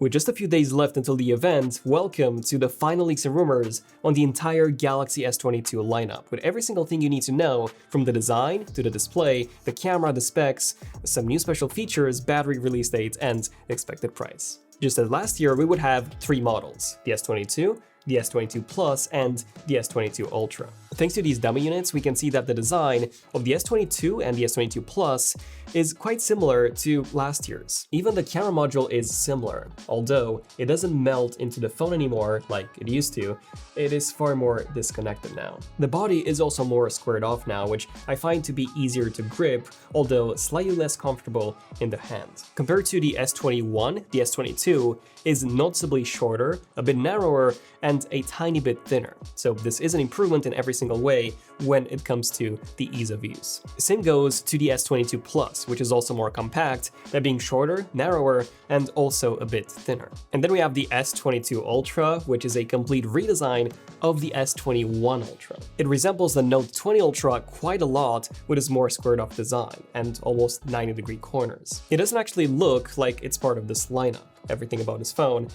With just a few days left until the event, welcome to the final leaks and rumors on the entire Galaxy S22 lineup, with every single thing you need to know, from the design to the display, the camera, the specs, some new special features, battery release dates, and expected price. Just as last year, we would have 3 models: the S22, the S22 Plus, and the S22 Ultra. Thanks to these dummy units, we can see that the design of the S22 and the S22 Plus is quite similar to last year's. Even the camera module is similar, although it doesn't melt into the phone anymore like it used to. It is far more disconnected now. The body is also more squared off now, which I find to be easier to grip, although slightly less comfortable in the hand. Compared to the S21, the S22 is noticeably shorter, a bit narrower, and a tiny bit thinner. So this is an improvement in every single way when it comes to the ease of use. Same goes to the S22 Plus, which is also more compact, that being shorter, narrower, and also a bit thinner. And then we have the S22 Ultra, which is a complete redesign of the S21 Ultra. It resembles the Note 20 Ultra quite a lot with its more squared off design and almost 90-degree corners. It doesn't actually look like it's part of this lineup. Everything about this phone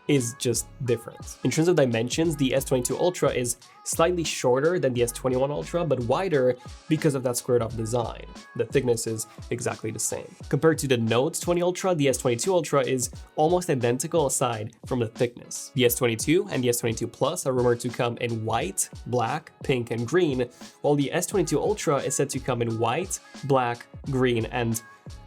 is just different. In terms of dimensions, the S22 Ultra is slightly shorter than the S21 Ultra, but wider because of that squared off design. The thickness is exactly the same. Compared to the Note 20 Ultra, the S22 Ultra is almost identical aside from the thickness. The S22 and the S22 Plus are rumored to come in white, black, pink, and green, while the S22 Ultra is said to come in white, black, green, and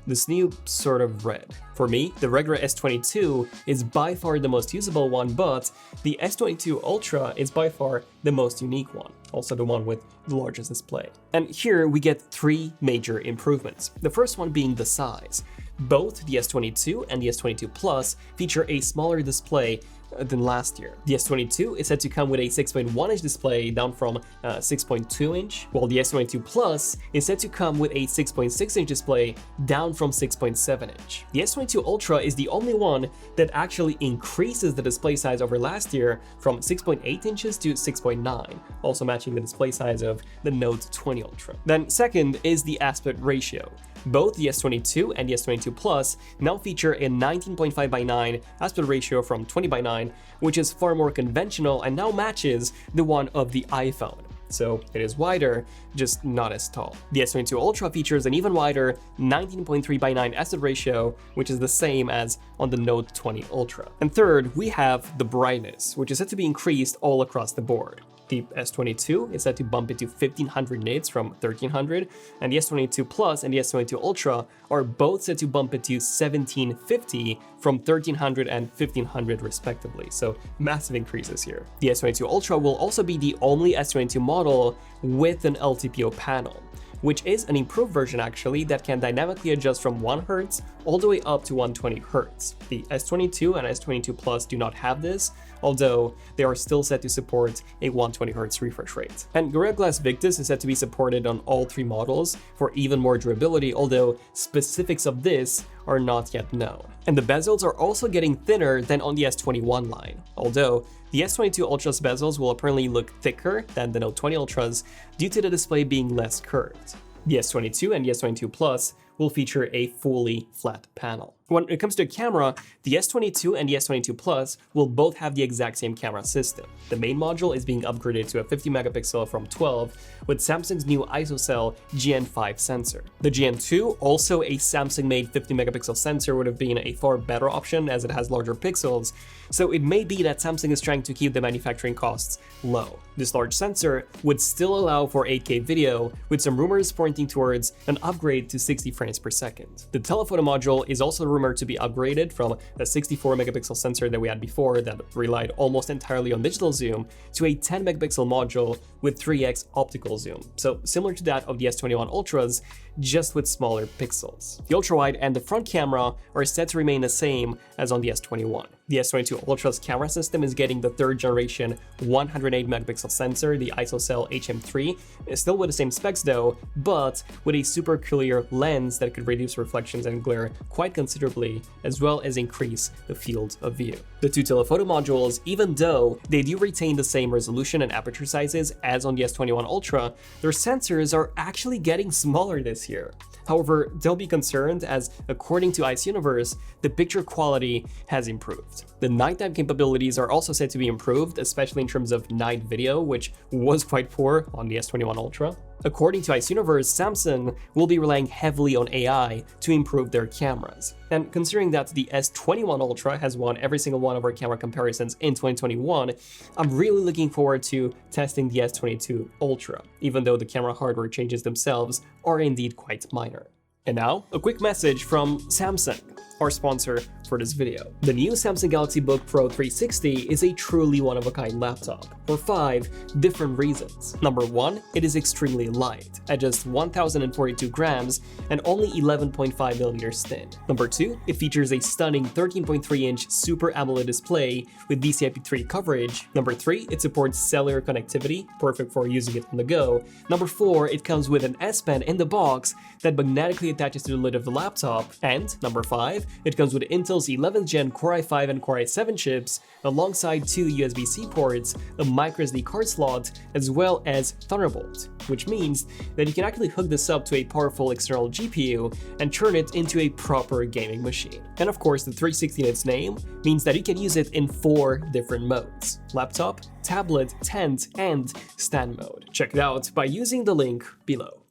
this new sort of red. For me, the regular S22 is by far the most usable one, but the S22 Ultra is by far the most unique one, also the one with the largest display. And here we get 3 major improvements. The first one being the size. Both the S22 and the S22 Plus feature a smaller display than last year. The S22 is said to come with a 6.1-inch display down from 6.2-inch, while the S22 Plus is said to come with a 6.6-inch display down from 6.7-inch. The S22 Ultra is the only one that actually increases the display size over last year from 6.8 inches to 6.9, also matching the display size of the Note 20 Ultra. Then second is the aspect ratio. Both the S22 and the S22 Plus now feature a 19.5:9 aspect ratio from 20:9, which is far more conventional and now matches the one of the iPhone. So it is wider, just not as tall. The S22 Ultra features an even wider 19.3:9 aspect ratio, which is the same as on the Note 20 Ultra. And third, we have the brightness, which is said to be increased all across the board. The S22 is set to bump into 1500 nits from 1300, and the S22 Plus and the S22 Ultra are both set to bump into 1750 from 1300 and 1500 respectively, so massive increases here. The S22 Ultra will also be the only S22 model with an LTPO panel, which is an improved version actually that can dynamically adjust from 1 Hz all the way up to 120 Hz. The S22 and S22 Plus do not have this, although they are still set to support a 120 Hz refresh rate. And Gorilla Glass Victus is set to be supported on all 3 models for even more durability, although specifics of this are not yet known. And the bezels are also getting thinner than on the S21 line, although the S22 Ultra's bezels will apparently look thicker than the Note 20 Ultras due to the display being less curved. The S22 and the S22 Plus will feature a fully flat panel. When it comes to camera, the S22 and the S22 Plus will both have the exact same camera system. The main module is being upgraded to a 50 megapixel from 12 with Samsung's new ISOCELL GN5 sensor. The GN2, also a Samsung-made 50 megapixel sensor, would have been a far better option as it has larger pixels, so it may be that Samsung is trying to keep the manufacturing costs low. This large sensor would still allow for 8K video, with some rumors pointing towards an upgrade to 60 frames per second. The telephoto module is also rumored to be upgraded from the 64 megapixel sensor that we had before that relied almost entirely on digital zoom to a 10 megapixel module with 3x optical zoom, so similar to that of the S21 Ultras, just with smaller pixels. The ultrawide and the front camera are set to remain the same as on the S21. The S22 Ultra's camera system is getting the 3rd generation 108 megapixel sensor, the ISOCELL HM3, still with the same specs though, but with a super clear lens that could reduce reflections and glare quite considerably considerably, as well as increase the field of view. The two telephoto modules, even though they do retain the same resolution and aperture sizes as on the S21 Ultra, their sensors are actually getting smaller this year. However, don't be concerned, as according to Ice Universe, the picture quality has improved. The nighttime capabilities are also said to be improved, especially in terms of night video, which was quite poor on the S21 Ultra. According to Ice Universe, Samsung will be relying heavily on AI to improve their cameras. And considering that the S21 Ultra has won every single one of our camera comparisons in 2021, I'm really looking forward to testing the S22 Ultra, even though the camera hardware changes themselves are indeed quite minor. And now, a quick message from Samsung, our sponsor for this video. The new Samsung Galaxy Book Pro 360 is a truly one-of-a-kind laptop for 5 different reasons. Number 1, it is extremely light, at just 1,042 grams and only 11.5 millimeters thin. Number 2, it features a stunning 13.3-inch Super AMOLED display with DCI-P3 coverage. Number 3, it supports cellular connectivity, perfect for using it on the go. Number 4, it comes with an S Pen in the box that magnetically attaches to the lid of the laptop. And number 5, it comes with Intel's 11th Gen Core i5 and Core i7 chips, alongside 2 USB-C ports, a microSD card slot, as well as Thunderbolt, which means that you can actually hook this up to a powerful external GPU and turn it into a proper gaming machine. And of course, the 360 in its name means that you can use it in 4 different modes: laptop, tablet, tent, and stand mode. Check it out by using the link below.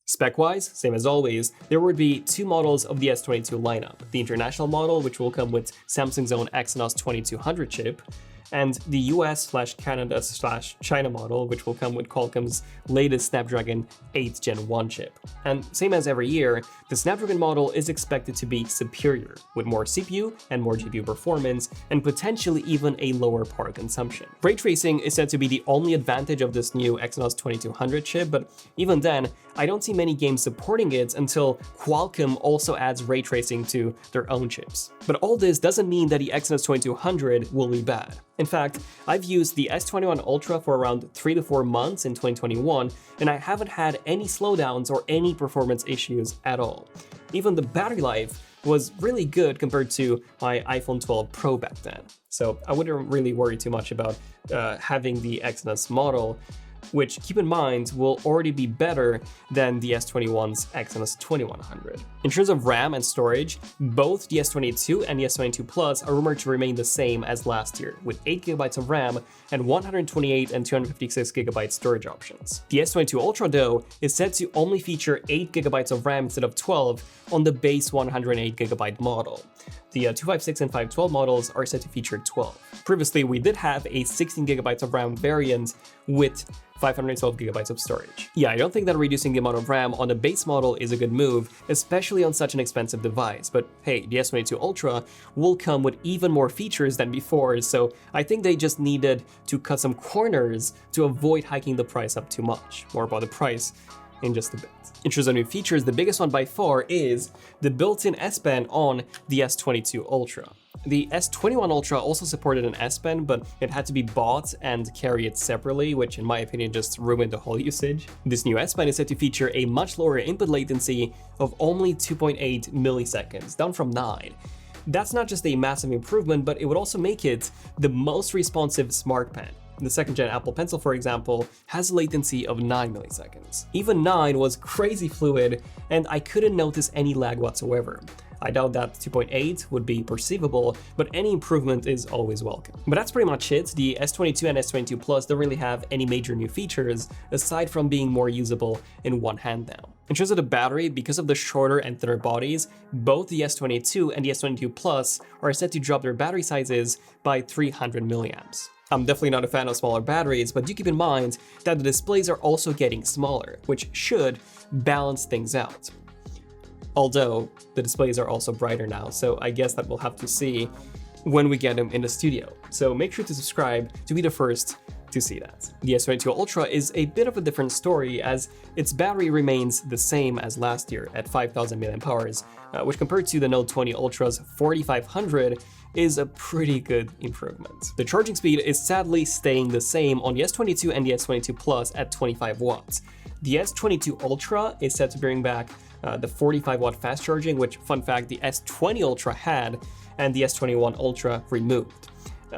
Spec-wise, same as always, there would be 2 models of the S22 lineup: the international model, which will come with Samsung's own Exynos 2200 chip, and the US/Canada/China model, which will come with Qualcomm's latest Snapdragon 8 Gen 1 chip. And same as every year, the Snapdragon model is expected to be superior, with more CPU and more GPU performance, and potentially even a lower power consumption. Ray tracing is said to be the only advantage of this new Exynos 2200 chip, but even then, I don't see many games supporting it until Qualcomm also adds ray tracing to their own chips. But all this doesn't mean that the Exynos 2200 will be bad. In fact, I've used the S21 Ultra for around 3 to 4 months in 2021, and I haven't had any slowdowns or any performance issues at all. Even the battery life was really good compared to my iPhone 12 Pro back then. So I wouldn't really worry too much about having the Exynos model, which, keep in mind, will already be better than the S21's Exynos 2100. In terms of RAM and storage, both the S22 and the S22 Plus are rumored to remain the same as last year, with 8GB of RAM and 128 and 256GB storage options. The S22 Ultra, though, is said to only feature 8GB of RAM instead of 12 on the base 108GB model. The 256 and 512 models are said to feature 12. Previously, we did have a 16GB of RAM variant with 512GB of storage. Yeah, I don't think that reducing the amount of RAM on the base model is a good move, especially on such an expensive device, but hey, the S22 Ultra will come with even more features than before, so I think they just needed to cut some corners to avoid hiking the price up too much. More about the price in just a bit. In terms of new features, the biggest one by far is the built-in S Pen on the S22 Ultra. The S21 Ultra also supported an S Pen, but it had to be bought and carried separately, which in my opinion just ruined the whole usage. This new S Pen is said to feature a much lower input latency of only 2.8 milliseconds, down from 9. That's not just a massive improvement, but it would also make it the most responsive Smartpen. The 2nd gen Apple Pencil, for example, has a latency of 9 milliseconds. Even 9 was crazy fluid, and I couldn't notice any lag whatsoever. I doubt that 2.8 would be perceivable, but any improvement is always welcome. But that's pretty much it. The S22 and S22 Plus don't really have any major new features, aside from being more usable in one hand now. In terms of the battery, because of the shorter and thinner bodies, both the S22 and the S22 Plus are set to drop their battery sizes by 300 milliamps. I'm definitely not a fan of smaller batteries, but do keep in mind that the displays are also getting smaller, which should balance things out. Although, the displays are also brighter now, so I guess that we'll have to see when we get them in the studio. So make sure to subscribe to be the first to see that. The S22 Ultra is a bit of a different story, as its battery remains the same as last year at 5,000 mAh, which compared to the Note 20 Ultra's 4,500 is a pretty good improvement. The charging speed is sadly staying the same on the S22 and the S22 Plus at 25 watts. The S22 Ultra is set to bring back the 45 watt fast charging, which, fun fact, the S20 Ultra had, and the S21 Ultra removed.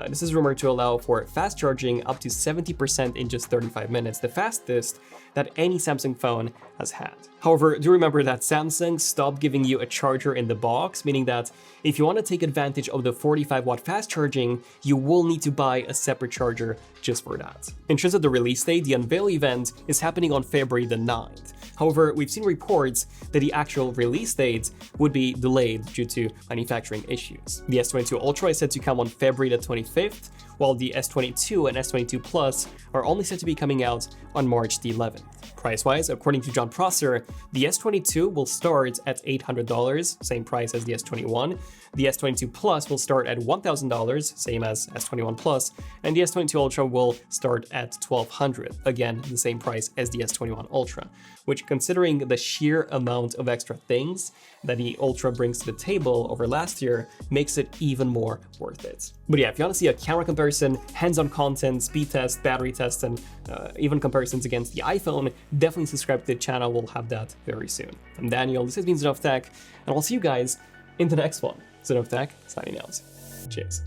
This is rumored to allow for fast charging up to 70% in just 35 minutes, the fastest that any Samsung phone has had. However, do remember that Samsung stopped giving you a charger in the box, meaning that if you want to take advantage of the 45 watt fast charging, you will need to buy a separate charger just for that. In terms of the release date, the unveil event is happening on February the 9th. However, we've seen reports that the actual release date would be delayed due to manufacturing issues. The S22 Ultra is set to come on February the 25th, while the S22 and S22 Plus are only set to be coming out on March the 11th. Price-wise, according to John Prosser, the S22 will start at $800, same price as the S21. The S22 Plus will start at $1,000, same as S21 Plus, and the S22 Ultra will start at $1,200, again, the same price as the S21 Ultra, which, considering the sheer amount of extra things that the Ultra brings to the table over last year, makes it even more worth it. But yeah, if you want to see a camera comparison, hands-on content, speed test, battery test, and even comparisons against the iPhone, definitely subscribe to the channel. We'll have that very soon. I'm Daniel, this has been ZONEofTECH, and I'll see you guys in the next one. ZONEofTECH, signing out. Cheers.